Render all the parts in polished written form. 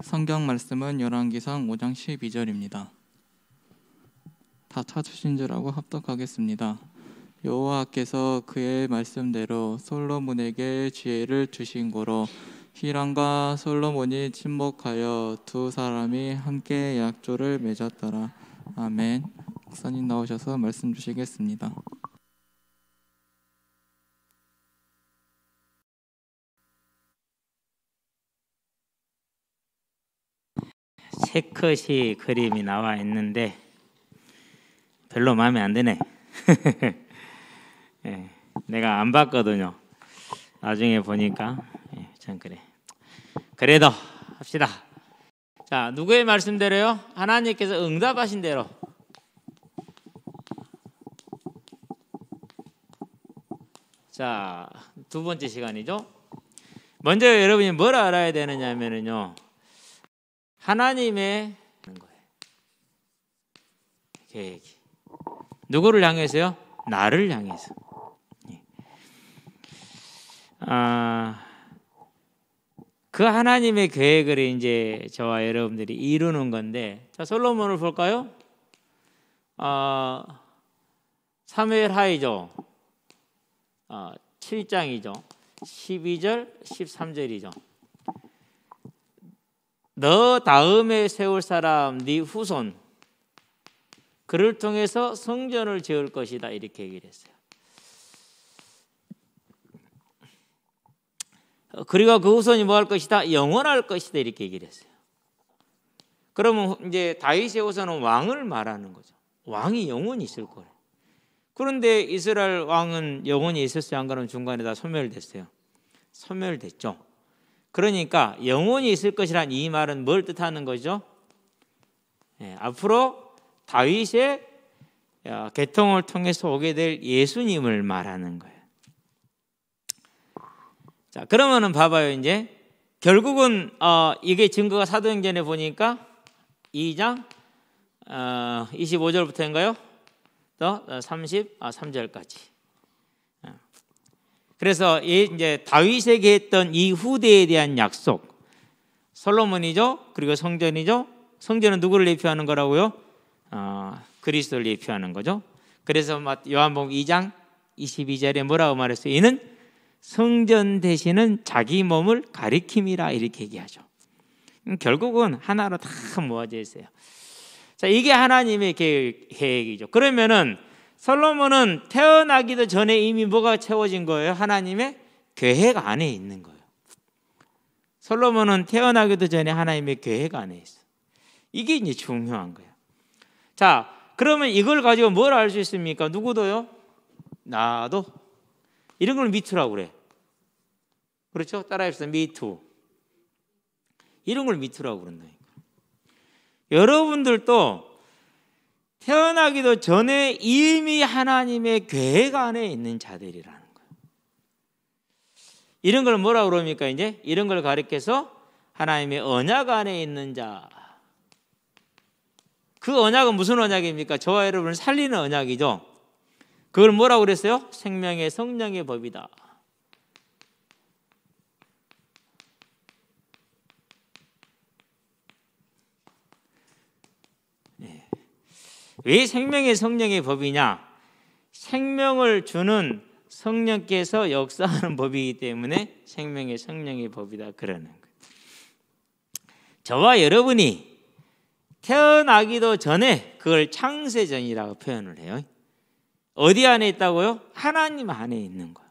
성경 말씀은 열왕기상 5장 12절입니다. 다 찾으신 줄 알고 합독하겠습니다. 여호와께서 그의 말씀대로 솔로몬에게 지혜를 주신 고로 히람과 솔로몬이 친목하여 두 사람이 함께 약조를 맺었더라. 아멘. 목사님 나오셔서 말씀 주시겠습니다. 세 컷이 그림이 나와 있는데 별로 마음에 안 드네. 예, 내가 안 봤거든요. 나중에 보니까 참 그래. 그래도 합시다. 자, 누구의 말씀대로요? 하나님께서 응답하신 대로. 자, 두 번째 시간이죠. 먼저 여러분이 뭘 알아야 되느냐면요, 하나님의 거예요. 계획이 누구를 향해서요? 나를 향해서. 그 하나님의 계획을 이제 저와 여러분들이 이루는 건데, 자, 솔로몬을 볼까요? 사무엘 하이죠. 7장이죠. 12절, 13절이죠. 너 다음에 세울 사람 네 후손, 그를 통해서 성전을 지을 것이다, 이렇게 얘기를 했어요. 그리고 그 후손이 뭐 할 것이다? 영원할 것이다, 이렇게 얘기를 했어요. 그러면 이제 다윗의 후손은 왕을 말하는 거죠. 왕이 영원히 있을 거예요. 그런데 이스라엘 왕은 영원히 있었어요? 안 그러면 중간에 다 소멸됐어요? 소멸됐죠. 그러니까 영원히 있을 것이란 이 말은 뭘 뜻하는 거죠? 앞으로 다윗의 계통을 통해서 오게 될 예수님을 말하는 거예요. 자, 그러면은 봐봐요. 이제 결국은 이게 증거가 사도행전에 보니까 2장 25절부터인가요? 또 33절까지. 그래서 이제 다윗에게 했던 이 후대에 대한 약속, 솔로몬이죠. 그리고 성전이죠. 성전은 누구를 예표하는 거라고요? 그리스도를 예표하는 거죠. 그래서 요한복음 2장 22절에 뭐라고 말했어요? 이는 성전 되시는 자기 몸을 가리킴이라, 이렇게 얘기하죠. 결국은 하나로 다 모아져 있어요. 자, 이게 하나님의 계획이죠. 그러면은 솔로몬은 태어나기도 전에 이미 뭐가 채워진 거예요? 하나님의 계획 안에 있는 거예요. 솔로몬은 태어나기도 전에 하나님의 계획 안에 있어요. 이게 이제 중요한 거예요. 자, 그러면 이걸 가지고 뭘 알 수 있습니까? 누구도요? 나도. 이런 걸 미투라고 그래. 그렇죠? 따라해보세요. 미투. 이런 걸 미투라고 그런다니까. 여러분들도 태어나기도 전에 이미 하나님의 계획 안에 있는 자들이라는 거예요. 이런 걸 뭐라고 그럽니까? 이제 이런 걸 가리켜서 하나님의 언약 안에 있는 자. 그 언약은 무슨 언약입니까? 저와 여러분을 살리는 언약이죠. 그걸 뭐라고 그랬어요? 생명의 성령의 법이다. 왜 생명의 성령의 법이냐? 생명을 주는 성령께서 역사하는 법이기 때문에 생명의 성령의 법이다, 그러는 거예요. 저와 여러분이 태어나기도 전에 그걸 창세전이라고 표현을 해요. 어디 안에 있다고요? 하나님 안에 있는 거예요.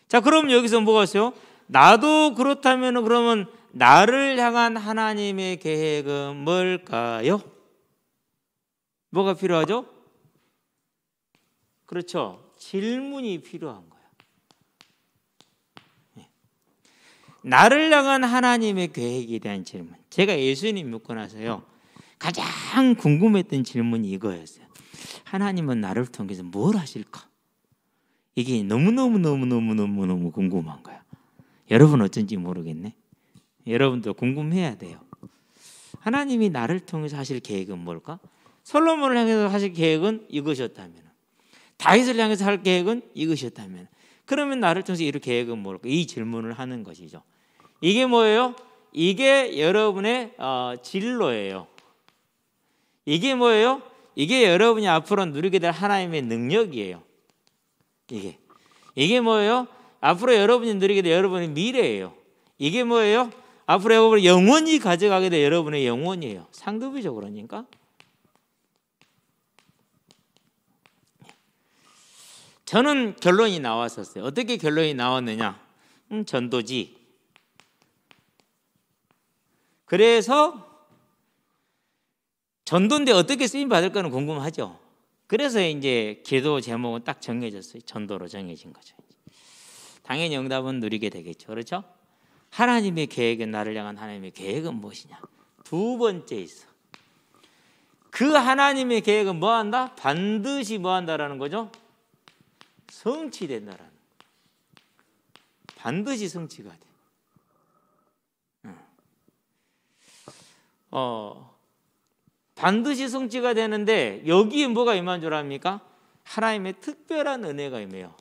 자, 그럼 여기서 뭐가 있어요? 나도 그렇다면 그러면 나를 향한 하나님의 계획은 뭘까요? 뭐가 필요하죠? 그렇죠. 질문이 필요한 거예요. 나를 향한 하나님의 계획에 대한 질문. 제가 예수님 믿고 나서요, 가장 궁금했던 질문이 이거였어요. 하나님은 나를 통해서 뭘 하실까? 이게 너무너무 궁금한 거야. 여러분 어쩐지 모르겠네. 여러분도 궁금해야 돼요. 하나님이 나를 통해서 하실 계획은 뭘까? 솔로몬을 향해서 하실 계획은 이것이었다면, 다윗을 향해서 할 계획은 이것이었다면, 그러면 나를 통해서 이룰 계획은 뭘까? 이 질문을 하는 것이죠. 이게 뭐예요? 이게 여러분의 진로예요. 이게 뭐예요? 이게 여러분이 앞으로 누리게 될 하나님의 능력이에요. 이게 뭐예요? 앞으로 여러분이 누리게 될 여러분의 미래예요. 이게 뭐예요? 앞으로 여러분이 영원히 가져가게 될 여러분의 영혼이에요. 상급이죠, 그러니까. 저는 결론이 나왔었어요. 어떻게 결론이 나왔느냐? 전도지. 그래서 전도인데 어떻게 쓰임 받을까는 궁금하죠. 그래서 이제 기도 제목은 딱 정해졌어요. 전도로 정해진 거죠. 당연히 응답은 누리게 되겠죠. 그렇죠? 하나님의 계획은, 나를 향한 하나님의 계획은 무엇이냐? 두 번째 있어. 그 하나님의 계획은 뭐 한다? 반드시 뭐 한다라는 거죠? 성취된다라는 거예요. 반드시 성취가 돼. 반드시 성취가 되는데 여기에 뭐가 임한 줄 압니까? 하나님의 특별한 은혜가 임해요.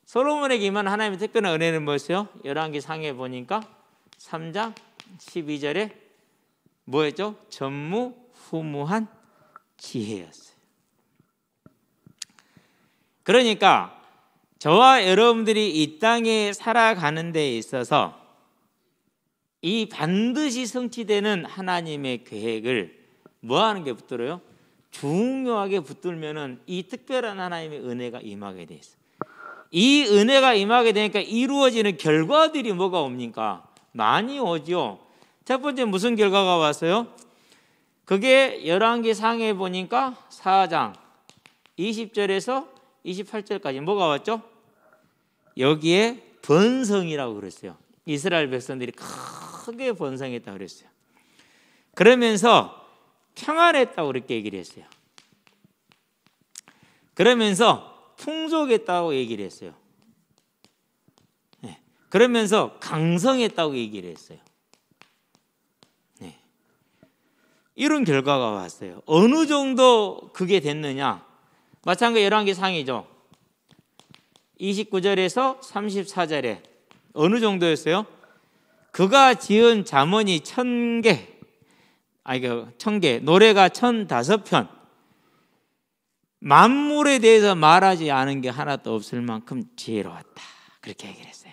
솔로몬에게 임한 하나님의 특별한 은혜는 뭐였어요? 열왕기 상에 보니까 3장 12절에 뭐였죠? 전무후무한 지혜였어요. 그러니까 저와 여러분들이 이 땅에 살아가는 데 있어서 이 반드시 성취되는 하나님의 계획을 뭐하는 게 붙들어요? 중요하게 붙들면은 이 특별한 하나님의 은혜가 임하게 돼 있어요. 이 은혜가 임하게 되니까 이루어지는 결과들이 뭐가 옵니까? 많이 오죠. 첫 번째 무슨 결과가 왔어요? 그게 열왕기 상에 보니까 4장 20절에서 28절까지 뭐가 왔죠? 여기에 번성이라고 그랬어요. 이스라엘 백성들이 크게 번성했다고 그랬어요. 그러면서 평안했다고 그렇게 얘기를 했어요. 그러면서 풍족했다고 얘기를 했어요. 네. 그러면서 강성했다고 얘기를 했어요. 네. 이런 결과가 왔어요. 어느 정도 그게 됐느냐? 마찬가지 열왕기 상이죠. 29절에서 34절에 어느 정도였어요? 그가 지은 잠언이 1000개, 노래가 1005편, 만물에 대해서 말하지 않은 게 하나도 없을 만큼 지혜로웠다. 그렇게 얘기를 했어요.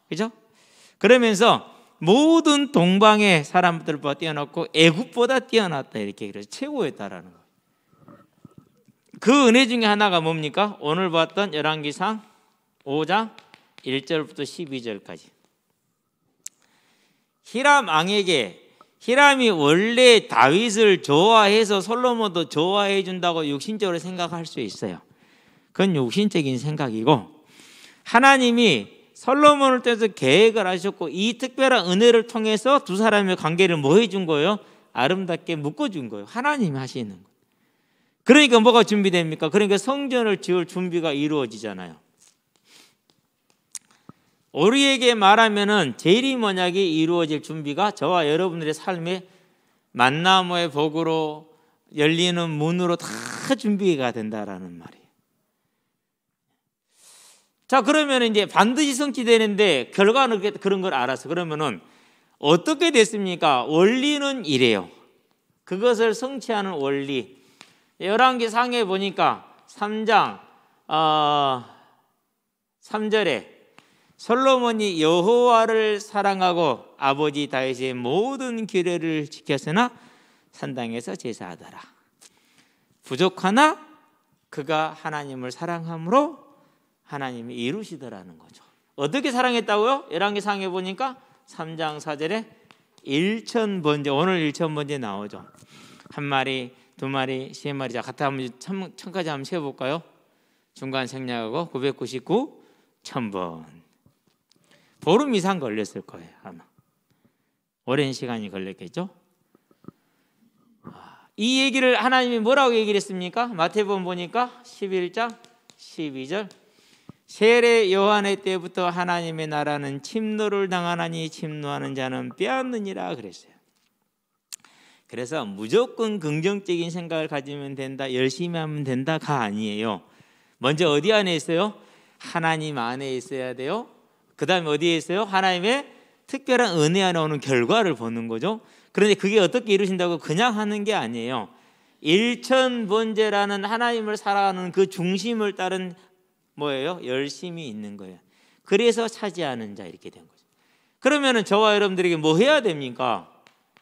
그죠? 그러면서 모든 동방의 사람들보다 뛰어났고 애굽보다 뛰어났다. 이렇게 얘기를 해서 최고였다라는 거예요. 그 은혜 중에 하나가 뭡니까? 오늘 봤던 열왕기상 5장 1절부터 12절까지. 히람 왕에게, 히람이 원래 다윗을 좋아해서 솔로몬도 좋아해 준다고 육신적으로 생각할 수 있어요. 그건 육신적인 생각이고, 하나님이 솔로몬을 통해서 계획을 하셨고 이 특별한 은혜를 통해서 두 사람의 관계를 뭐 해준 거예요? 아름답게 묶어준 거예요. 하나님이 하시는 거예요. 그러니까 뭐가 준비됩니까? 그러니까 성전을 지을 준비가 이루어지잖아요. 우리에게 말하면은 재림언약이 이루어질 준비가 저와 여러분들의 삶의 만나무의 복으로 열리는 문으로 다 준비가 된다라는 말이에요. 자, 그러면 이제 반드시 성취되는데 결과는 그런 걸 알았어. 그러면은 어떻게 됐습니까? 원리는 이래요. 그것을 성취하는 원리. 열왕기 상에 보니까 3장 3절에 솔로몬이 여호와를 사랑하고 아버지 다윗의 모든 규례를 지켰으나 산당에서 제사하더라. 부족하나 그가 하나님을 사랑함으로 하나님이 이루시더라는 거죠. 어떻게 사랑했다고요? 열왕기상에 보니까 3장 4절에 1000번째, 오늘 1000번째 나오죠. 한 마리, 두 마리, 세 마리. 자, 갖다 한번 1000까지 한번 세어볼까요? 중간 생략하고 999, 1000번. 보름 이상 걸렸을 거예요, 아마. 오랜 시간이 걸렸겠죠? 이 얘기를 하나님이 뭐라고 얘기를 했습니까? 마태복음 보니까 11장 12절. 세례 요한의 때부터 하나님의 나라는 침노를 당하나니 침노하는 자는 빼앗느니라 그랬어요. 그래서 무조건 긍정적인 생각을 가지면 된다, 열심히 하면 된다가 아니에요. 먼저 어디 안에 있어요? 하나님 안에 있어야 돼요. 그 다음에 어디에 있어요? 하나님의 특별한 은혜 안에 오는 결과를 보는 거죠. 그런데 그게 어떻게 이루신다고 그냥 하는 게 아니에요. 일천번제라는 하나님을 살아가는 그 중심을 따른 뭐예요? 열심이 있는 거예요. 그래서 차지하는 자 이렇게 된 거죠. 그러면은 저와 여러분들에게 뭐 해야 됩니까?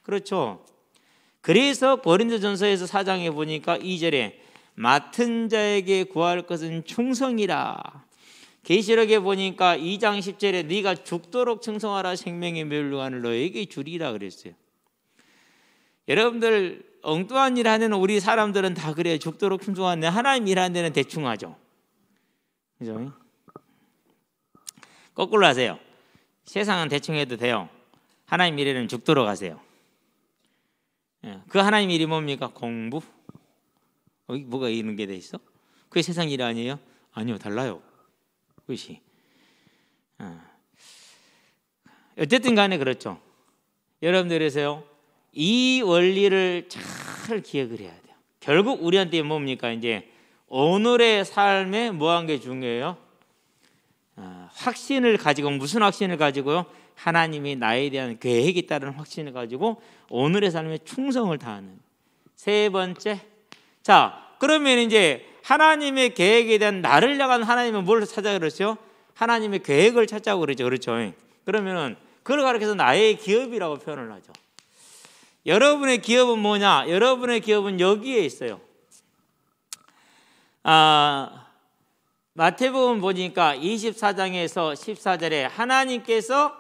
그렇죠. 그래서 고린도전서에서 4장에 보니까 2절에 맡은 자에게 구할 것은 충성이라. 계시록에 보니까 2장 10절에 네가 죽도록 충성하라 생명의 멸류관을 너에게 주리라 그랬어요. 여러분들 엉뚱한 일 하는 우리 사람들은 다 그래요. 죽도록 충성하는데 하나님 일하는 데는 대충 하죠. 그죠? 거꾸로 하세요. 세상은 대충 해도 돼요. 하나님 일에는 죽도록 하세요. 그 하나님 일이 뭡니까? 공부? 뭐가 이런 게 돼 있어? 그게 세상 일 아니에요? 아니요, 달라요. 그것이. 어쨌든 간에 그렇죠. 여러분들에서요, 이 원리를 잘 기억을 해야 돼요. 결국 우리한테 뭡니까? 이제 오늘의 삶에 뭐 한 게 중요해요? 확신을 가지고, 무슨 확신을 가지고요? 하나님이 나에 대한 계획이 따른 확신을 가지고 오늘의 삶에 충성을 다하는. 세 번째, 자, 그러면 이제 하나님의 계획에 대한 나를 향한 하나님은 뭘 찾아 그러죠? 하나님의 계획을 찾자고 그러죠. 그렇죠. 그러면은 그걸 가르쳐서 나의 기업이라고 표현을 하죠. 여러분의 기업은 뭐냐? 여러분의 기업은 여기에 있어요. 마태복음 보니까 24장에서 14절에 하나님께서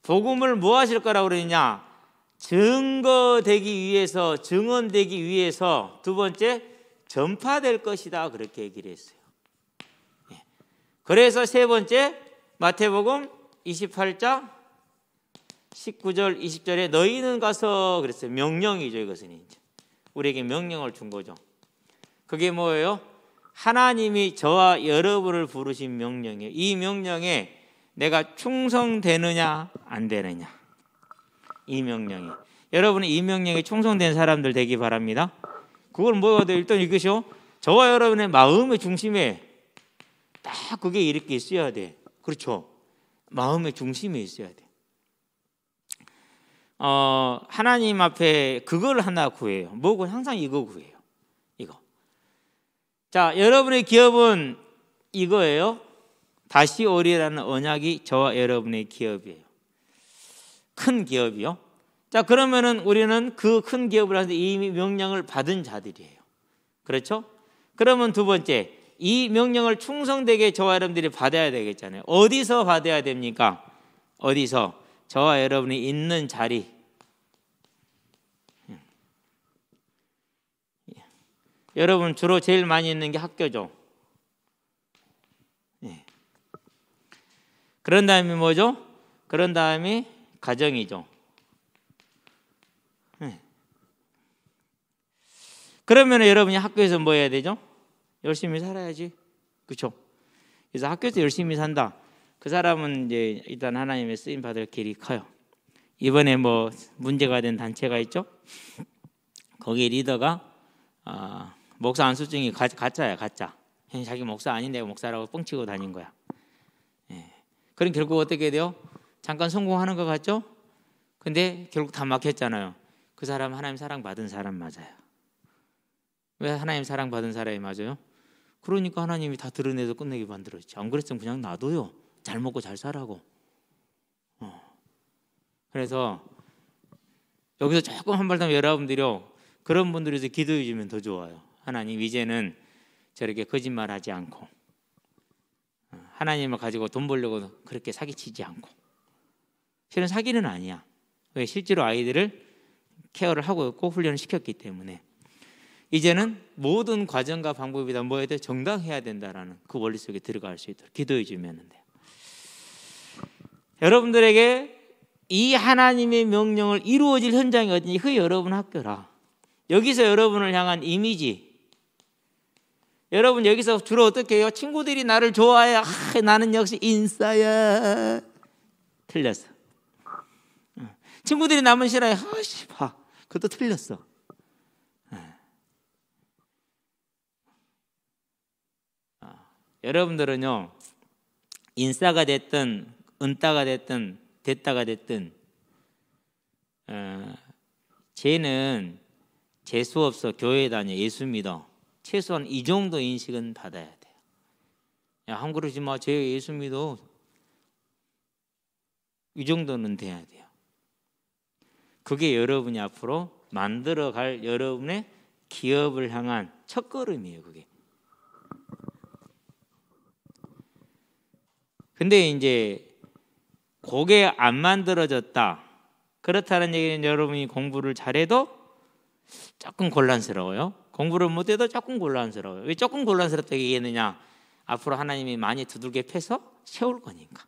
복음을 뭐 하실 거라고 그러느냐? 증거되기 위해서, 증언되기 위해서, 두 번째 전파될 것이다 그렇게 얘기를 했어요. 그래서 세 번째 마태복음 28장 19절 20절에 너희는 가서 그랬어요. 명령이죠. 이것은 이제 우리에게 명령을 준 거죠. 그게 뭐예요? 하나님이 저와 여러분을 부르신 명령이에요. 이 명령에 내가 충성되느냐 안 되느냐, 이 명령이. 여러분이 이 명령에 충성된 사람들 되기 바랍니다. 그걸 뭐가 돼요? 일단 이것이요, 저와 여러분의 마음의 중심에 딱 그게 이렇게 있어야 돼. 그렇죠? 마음의 중심에 있어야 돼. 하나님 앞에 그걸 하나 구해요. 뭐고? 항상 이거 구해요. 이거. 자, 여러분의 기업은 이거예요. 다시 오리라는 언약이 저와 여러분의 기업이에요. 큰 기업이요. 자, 그러면은 우리는 그 큰 기업을 하는데 이미 명령을 받은 자들이에요. 그렇죠? 그러면 두 번째, 이 명령을 충성되게 저와 여러분들이 받아야 되겠잖아요. 어디서 받아야 됩니까? 어디서? 저와 여러분이 있는 자리. 여러분 주로 제일 많이 있는 게 학교죠. 그런 다음에 뭐죠? 그런 다음에 가정이죠. 그러면 여러분이 학교에서 뭐 해야 되죠? 열심히 살아야지. 그렇죠? 그래서 학교에서 열심히 산다. 그 사람은 이제 일단 하나님의 쓰임 받을 길이 커요. 이번에 뭐 문제가 된 단체가 있죠? 거기 리더가 목사 안수증이 가짜야, 가짜. 자기 목사 아닌데 목사라고 뻥치고 다닌 거야. 그럼 결국 어떻게 돼요? 잠깐 성공하는 것 같죠? 근데 결국 다 막혔잖아요. 그 사람 하나님 사랑받은 사람 맞아요. 왜 하나님 사랑받은 사람이 맞아요? 그러니까 하나님이 다 드러내서 끝내게 만들었지. 안 그랬으면 그냥 놔둬요. 잘 먹고 잘 살라고. 그래서 여기서 조금 한 발 더 여러분들이요, 그런 분들에서 기도해 주면 더 좋아요. 하나님 이제는 저렇게 거짓말하지 않고 하나님을 가지고 돈 벌려고 그렇게 사기치지 않고. 실은 사기는 아니야. 왜? 실제로 아이들을 케어를 하고 있고 훈련을 시켰기 때문에 이제는 모든 과정과 방법이 다 뭐해야 돼? 정당해야 된다라는 그 원리 속에 들어갈 수 있도록 기도해 주면 돼요. 여러분들에게 이 하나님의 명령을 이루어질 현장이 어디니? 그 여러분 학교라. 여기서 여러분을 향한 이미지. 여러분 여기서 주로 어떻게 해요? 친구들이 나를 좋아해. 나는 역시 인싸야. 틀렸어. 친구들이 나만 싫어해. 봐. 그것도 틀렸어. 여러분들은요, 인싸가 됐든 은따가 됐든 됐다가 됐든 쟤는 재수 없어, 교회 다녀, 예수 믿어. 최소한 이 정도 인식은 받아야 돼요. 야, 한 그러지 마, 쟤 예수 믿어. 이 정도는 돼야 돼요. 그게 여러분이 앞으로 만들어갈 여러분의 기업을 향한 첫걸음이에요. 그게. 근데 이제 그게 안 만들어졌다. 그렇다는 얘기는 여러분이 공부를 잘해도 조금 곤란스러워요. 공부를 못해도 조금 곤란스러워요. 왜 조금 곤란스럽다고 얘기했느냐? 앞으로 하나님이 많이 두들겨 패서 세울 거니까.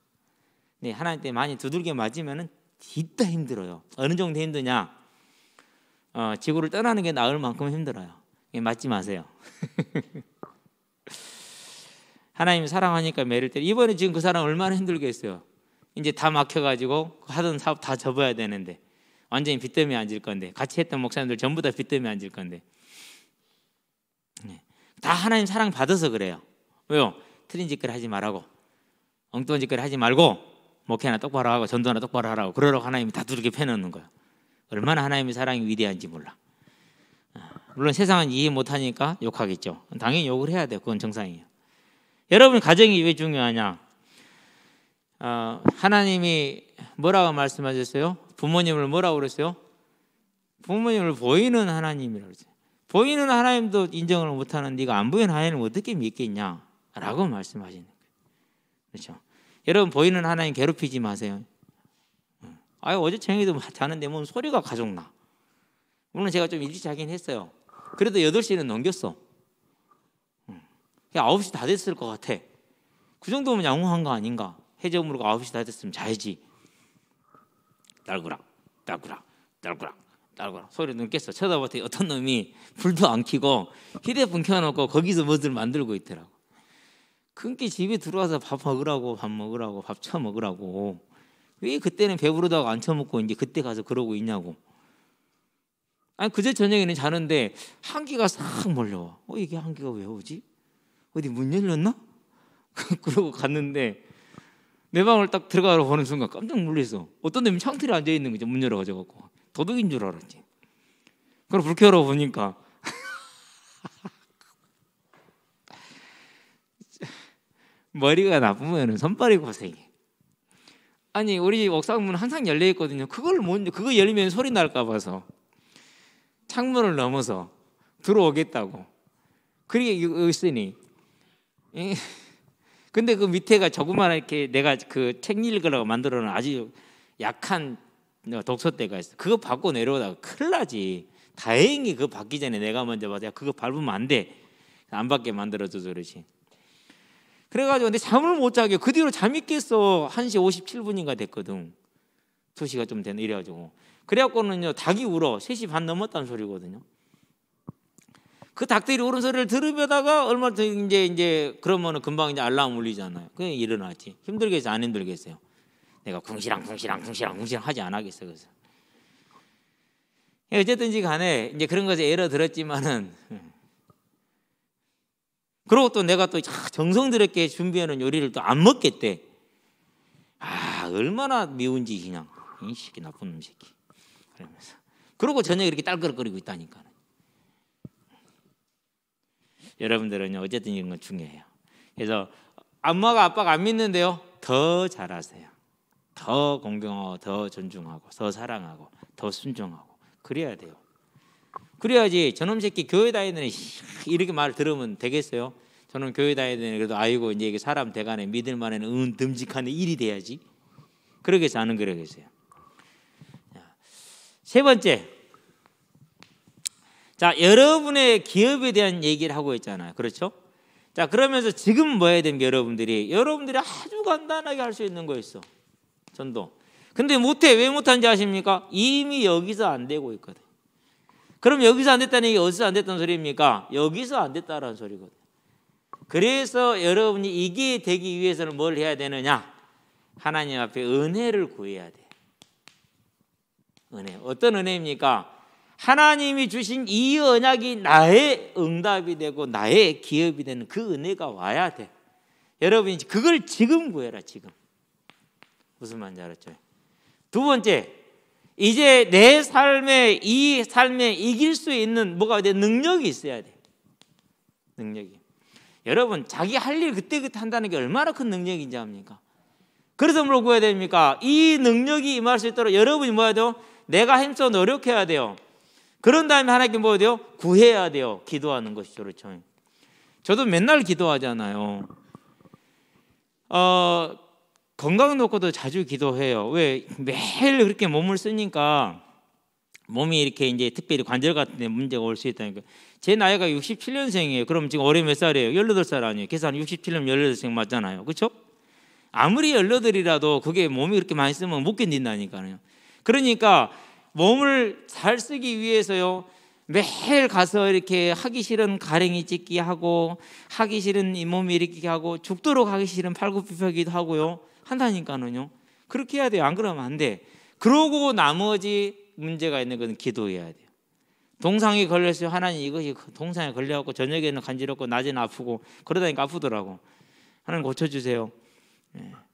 네, 하나님 때 많이 두들겨 맞으면은 진짜 힘들어요. 어느 정도 힘드냐? 지구를 떠나는 게 나을 만큼 힘들어요. 맞지 마세요. 하나님이 사랑하니까 매를 때 이번에 지금 그 사람 얼마나 힘들겠어요. 이제 다 막혀가지고 하던 사업 다 접어야 되는데 완전히 빚더미 앉을 건데 같이 했던 목사님들 전부 다 빚더미 앉을 건데 다 하나님 사랑 받아서 그래요. 왜요? 틀린 짓거리 하지 말라고, 엉뚱한 짓거리 하지 말고 목회나 똑바로 하고 전도나 똑바로 하라고 그러라고 하나님이 다 두들겨 패놓는 거예요. 얼마나 하나님의 사랑이 위대한지 몰라. 물론 세상은 이해 못하니까 욕하겠죠. 당연히 욕을 해야 돼요. 그건 정상이에요. 여러분 가정이 왜 중요하냐? 하나님이 뭐라고 말씀하셨어요? 부모님을 뭐라고 그랬어요? 부모님을 보이는 하나님이라고 그랬어요. 보이는 하나님도 인정을 못하는 네가 안 보이는 하나님을 어떻게 믿겠냐? 라고 말씀하시는 거예요. 그렇죠? 여러분 보이는 하나님 괴롭히지 마세요. 어제 저녁에도 자는데 뭔 소리가 가족 나. 물론 제가 좀 일찍 자긴 했어요. 그래도 8시는 넘겼어. 9시 다 됐을 것 같아. 그 정도면 양호한 거 아닌가? 해저물고 9시 다 됐으면 자야지. 딸구락 딸구락 딸구락 딸구락 소리 눈 깼어. 쳐다봤더니 어떤 놈이 불도 안 켜고 휴대폰 켜놓고 거기서 뭐들 만들고 있더라고. 그렇게 집에 들어와서 밥 먹으라고 밥 처먹으라고. 왜 그때는 배부르다고 안 처먹고 이제 그때 가서 그러고 있냐고. 아니 그제 저녁에는 자는데 한기가 싹 몰려와. 이게 한기가 왜 오지? 어디 문 열렸나? 그러고 갔는데 내 방을 딱 들어가러 보는 순간 깜짝 놀랐어. 어떤 놈이 창틀에 앉아 있는 거죠. 문 열어가지고 도둑인 줄 알았지. 그럼 불 켜러 보니까 머리가 나쁘면 손발이 고생해. 아니 우리 옥상문 항상 열려 있거든요. 그거 열리면 소리 날까 봐서 창문을 넘어서 들어오겠다고. 그게 있으니. 근데 그 밑에가 조그마한 이렇게 내가 그 책 읽으라고 만들어 놓은 아주 약한 독서대가 있어. 그거 밟고 내려오다가 큰일 나지. 다행히 그거 밟기 전에 내가 먼저 봐서 그거 밟으면 안 돼. 안 받게 만들어줘서 그러지. 그래가지고 근데 잠을 못 자게 그 뒤로 잠이 깼어. 1시 57분인가 됐거든. 2시가 좀 되네 이래가지고. 그래갖고는요 닭이 울어. 3시 반 넘었다는 소리거든요. 그 닭들이 우는 소리를 들으려다가 얼마 더 이제 그러면은 금방 이제 알람 울리잖아요. 그냥 일어나지. 힘들겠어요? 안 힘들겠어요? 내가 궁시랑 하지 안 하겠어. 그래서 어쨌든지 간에 이제 그런 것에 예를 들었지만은 그리고 또 내가 또 정성 들였게 준비하는 요리를 또 안 먹겠대. 얼마나 미운지 그냥 이 새끼 나쁜 놈 새끼 그러면서. 그러고 저녁에 이렇게 딸그락거리고 있다니까. 여러분들은요 어쨌든 이런 건 중요해요. 그래서 엄마가 아빠가 안 믿는데요 더 잘하세요. 더 공경하고 더 존중하고 더 사랑하고 더 순종하고 그래야 돼요. 그래야지 저놈 새끼 교회 다니는 이렇게 말 들으면 되겠어요? 저는 교회 다니는 그래도 아이고 이제 이게 사람 대간에 믿을 만한 듬직한 일이 돼야지. 그러겠어요? 안 그러겠어요? 세 번째, 자 여러분의 기업에 대한 얘기를 하고 있잖아요. 그렇죠? 자 그러면서 지금 뭐 해야 되는 게 여러분들이 아주 간단하게 할 수 있는 거 있어. 전도. 근데 못해. 왜 못하는지 아십니까? 이미 여기서 안 되고 있거든. 그럼 여기서 안 됐다는 얘기 어디서 안 됐다는 소리입니까? 여기서 안 됐다는 소리거든. 그래서 여러분이 이게 되기 위해서는 뭘 해야 되느냐? 하나님 앞에 은혜를 구해야 돼. 은혜. 어떤 은혜입니까? 하나님이 주신 이 언약이 나의 응답이 되고 나의 기업이 되는 그 은혜가 와야 돼. 여러분이 그걸 지금 구해라. 지금. 무슨 말인지 알았죠? 두 번째, 이제 내 삶에 이 삶에 이길 수 있는 뭐가 돼? 능력이 있어야 돼. 능력이. 여러분 자기 할 일 그때그때 한다는 게 얼마나 큰 능력인지 압니까? 그래서 뭘 구해야 됩니까? 이 능력이 임할 수 있도록 여러분이 뭐 해야 돼요? 내가 힘써 노력해야 돼요. 그런 다음에 하나님께 뭐 해야 돼요? 구해야 돼요. 기도하는 것이죠. 그렇죠? 저도 맨날 기도하잖아요. 건강 놓고도 자주 기도해요. 왜? 매일 그렇게 몸을 쓰니까 몸이 이렇게 이제 특별히 관절 같은 데 문제가 올 수 있다니까. 제 나이가 67년생이에요. 그럼 지금 올해 몇 살이에요? 18살 아니에요? 계산 67년 18살 맞잖아요. 그렇죠? 아무리 18이라도 그게 몸이 그렇게 많이 쓰면 못 견딘다니까요. 그러니까 몸을 잘 쓰기 위해서요. 매일 가서 이렇게 하기 싫은 가랭이 찢기 하고 하기 싫은 이 몸이 이렇게 하고 죽도록 하기 싫은 팔굽혀펴기도 하고요. 한다니까는요. 그렇게 해야 돼요. 안 그러면 안 돼. 그러고 나머지 문제가 있는 건 기도해야 돼요. 동상이 걸렸어요. 하나님 이것이 동상에 걸려갖고 저녁에는 간지럽고 낮에는 아프고 그러다니까 아프더라고. 하나님 고쳐주세요.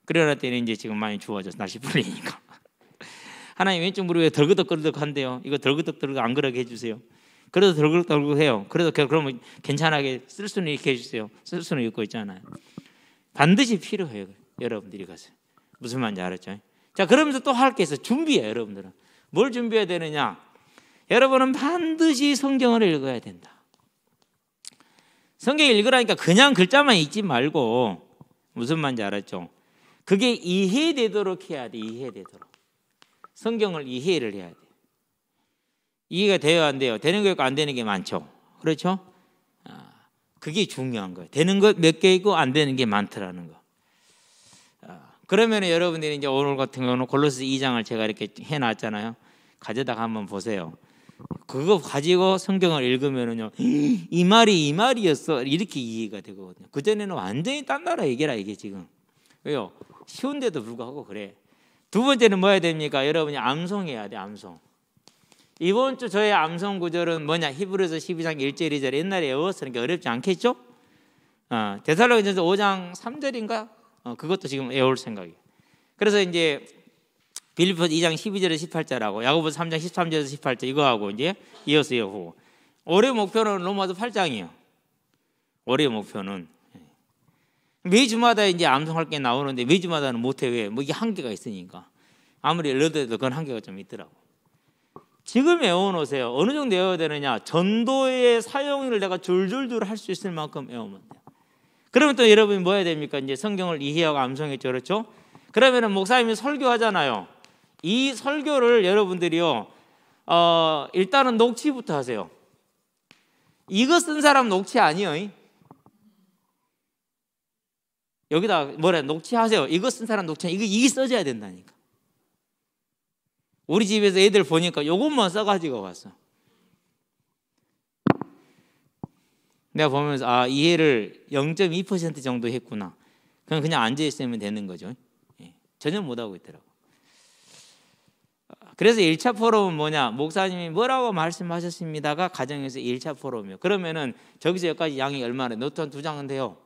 그러나 때는 이제 지금 많이 좋아졌어. 날씨 풀리니까. 하나님 왼쪽 무릎에 덜그덕덜그덕한데요. 이거 덜그덕덜그 안 그러게 해주세요. 그래도 덜그덕덜그해요. 그래도 그러면 괜찮하게 쓸 수는 있게 해주세요. 쓸 수는 있고 있잖아요. 반드시 필요해요. 여러분들이 가서. 무슨 말인지 알았죠? 자, 그러면서 또 할 게 있어. 준비해요. 여러분들은. 뭘 준비해야 되느냐? 여러분은 반드시 성경을 읽어야 된다. 성경 읽으라니까 그냥 글자만 읽지 말고 무슨 말인지 알았죠? 그게 이해되도록 해야 돼. 이해되도록. 성경을 이해를 해야 돼. 이해가 돼요, 안 돼요? 되는 거 있고 안 되는 게 많죠. 그렇죠? 그게 중요한 거예요. 되는 것 몇 개 있고 안 되는 게 많더라는 거. 그러면 여러분들이 이제 오늘 같은 경우는 골로새 2장을 제가 이렇게 해놨잖아요. 가져다가 한번 보세요. 그거 가지고 성경을 읽으면은요, 이 말이 이 말이었어 이렇게 이해가 되거든요. 그 전에는 완전히 딴 나라 얘기라 이게 지금. 왜요? 쉬운데도 불구하고 그래. 두 번째는 뭐 해야 됩니까? 여러분이 암송해야 돼. 암송. 이번 주 저의 암송 구절은 뭐냐? 히브리서 12장 1절 2절 옛날에 외웠으니까 어렵지 않겠죠? 데살로니가전서 5장 3절인가? 그것도 지금 외울 생각이에요. 그래서 이제 빌립보서 2장 12절에서 18절하고 야고보서 3장 13절에서 18절 이거하고 이제 이어서 이어고 올해 목표는 로마서 8장이에요. 올해 목표는 매주마다 이제 암송할 게 나오는데 매주마다는 못해. 왜? 뭐 이게 한계가 있으니까. 아무리 열려도 그건 한계가 좀 있더라고. 지금 외워놓으세요. 어느 정도 외워야 되느냐? 전도의 사용을 내가 줄줄줄 할 수 있을 만큼 외우면 돼요. 그러면 또 여러분이 뭐 해야 됩니까? 이제 성경을 이해하고 암송했죠. 그렇죠? 그러면은 목사님이 설교하잖아요. 이 설교를 여러분들이요, 일단은 녹취부터 하세요. 이거 쓴 사람 녹취 아니에요. 여기다 뭐래 녹취하세요. 이거 쓴 사람 녹취. 이게 써져야 된다니까. 우리 집에서 애들 보니까 요것만 써가지고 왔어. 내가 보면서 이해를 0.2% 정도 했구나. 그냥 앉아 있으면 되는 거죠. 전혀 못하고 있더라고. 그래서 1차 포럼은 뭐냐? 목사님이 뭐라고 말씀하셨습니다가 가정에서 1차 포럼이에요. 그러면은 저기서 여기까지 양이 얼마나? 노트 한 2장은 돼요.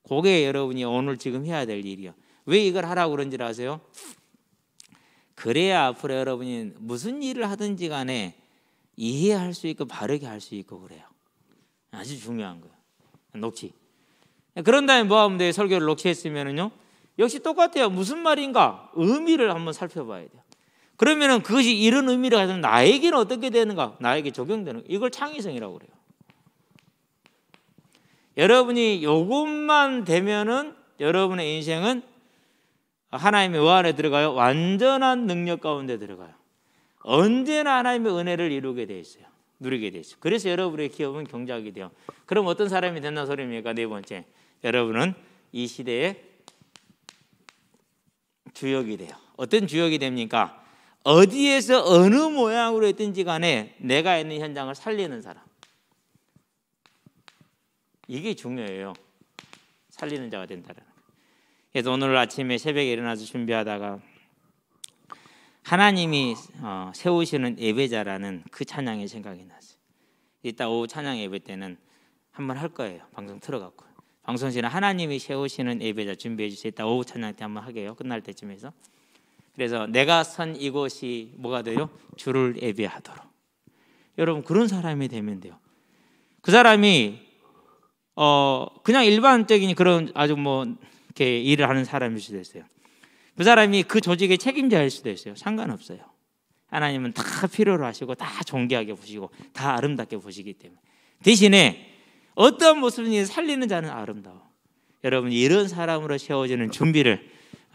그게 여러분이 오늘 지금 해야 될 일이요. 왜 이걸 하라고 그런지 아세요? 그래야 앞으로 여러분이 무슨 일을 하든지 간에 이해할 수 있고 바르게 할 수 있고 그래요. 아주 중요한 거예요. 녹취. 그런 다음에 뭐 하면 돼요? 설교를 녹취했으면은요. 역시 똑같아요. 무슨 말인가? 의미를 한번 살펴봐야 돼요. 그러면은 그것이 이런 의미를 가지면 나에게는 어떻게 되는가? 나에게 적용되는 거. 이걸 창의성이라고 그래요. 여러분이 이것만 되면은 여러분의 인생은 하나님의 뭐 안에 들어가요? 완전한 능력 가운데 들어가요. 언제나 하나님의 은혜를 이루게 돼 있어요. 누리게 돼 있어요. 그래서 여러분의 기업은 경작이 돼요. 그럼 어떤 사람이 된다는 소리입니까? 네 번째, 여러분은 이 시대의 주역이 돼요. 어떤 주역이 됩니까? 어디에서 어느 모양으로 했든지 간에 내가 있는 현장을 살리는 사람. 이게 중요해요. 살리는 자가 된다는 거예요. 그래서 오늘 아침에 새벽에 일어나서 준비하다가 하나님이 세우시는 예배자라는 그 찬양이 생각이 났어요. 이따 오후 찬양 예배 때는 한번 할 거예요. 방송 틀어갖고 방송 시간에 하나님이 세우시는 예배자 준비해 주시겠다. 오후 찬양 때 한번 하게요. 끝날 때쯤에서. 그래서 내가 선 이곳이 뭐가 돼요? 주를 예배하도록. 여러분 그런 사람이 되면 돼요. 그 사람이 그냥 일반적인 그런 아주 뭐 이렇게 일을 하는 사람일 수도 있어요. 그 사람이 그 조직의 책임자일 수도 있어요. 상관없어요. 하나님은 다 필요로 하시고 다 존귀하게 보시고 다 아름답게 보시기 때문에 대신에 어떤 모습이 살리는 자는 아름다워. 여러분 이런 사람으로 세워지는 준비를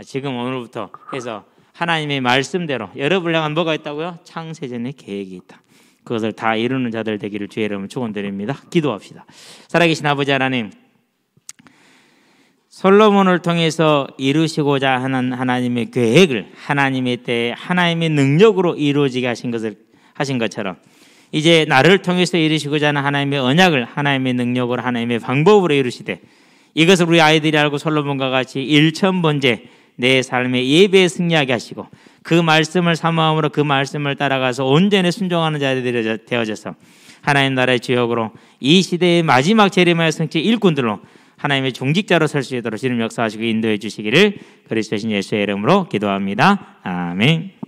지금 오늘부터 해서 하나님의 말씀대로 여러분을 향한 뭐가 있다고요? 창세전에 계획이 있다. 그것을 다 이루는 자들 되기를 주의 이름으로 축원드립니다. 기도합시다. 살아계신 아버지 하나님, 솔로몬을 통해서 이루시고자 하는 하나님의 계획을 하나님의 때에 하나님의 능력으로 이루어지게 하신 것처럼 이제 나를 통해서 이루시고자 하는 하나님의 언약을 하나님의 능력으로 하나님의 방법으로 이루시되 이것을 우리 아이들이 알고 솔로몬과 같이 일천번째 내 삶의 예배에 승리하게 하시고 그 말씀을 사모함으로 그 말씀을 따라가서 온전히 순종하는 자들이 되어져서 하나님 나라의 주역으로 이 시대의 마지막 재림의 성취 일꾼들로 하나님의 종직자로 설 수 있도록 주님 역사하시고 인도해 주시기를 그리스도신 예수의 이름으로 기도합니다. 아멘.